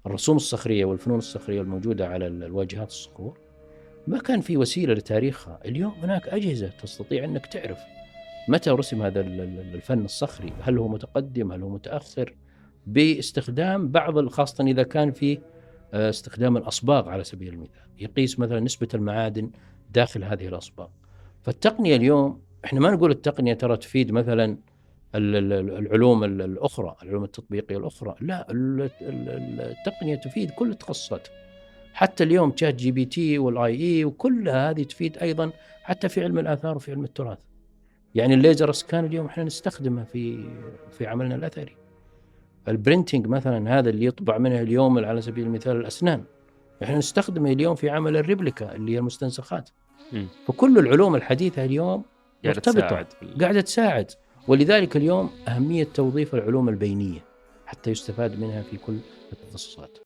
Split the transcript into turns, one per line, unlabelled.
الرسوم الصخرية والفنون الصخرية الموجودة على الواجهات الصخور ما كان في وسيلة لتاريخها. اليوم هناك أجهزة تستطيع أنك تعرف متى رسم هذا الفن الصخري، هل هو متقدم هل هو متأخر، باستخدام بعض، خاصة إذا كان في استخدام الأصباغ على سبيل المثال، يقيس مثلا نسبة المعادن داخل هذه الأصباغ. فالتقنية اليوم احنا ما نقول التقنية ترى تفيد مثلا العلوم الأخرى، العلوم التطبيقية الأخرى، لا، التقنية تفيد كل التخصصات. حتى اليوم شات جي بي تي والاي اي وكلها هذه تفيد أيضا حتى في علم الآثار وفي علم التراث. يعني الليزر سكان اليوم احنا نستخدمه في عملنا الأثري. البرينتينج مثلا هذا اللي يطبع منه اليوم على سبيل المثال الأسنان، احنا نستخدمه اليوم في عمل الريبليكا اللي هي المستنسخات. فكل العلوم الحديثة اليوم مرتبطة قاعدة تساعد. ولذلك اليوم أهمية توظيف العلوم البينية حتى يستفاد منها في كل التخصصات.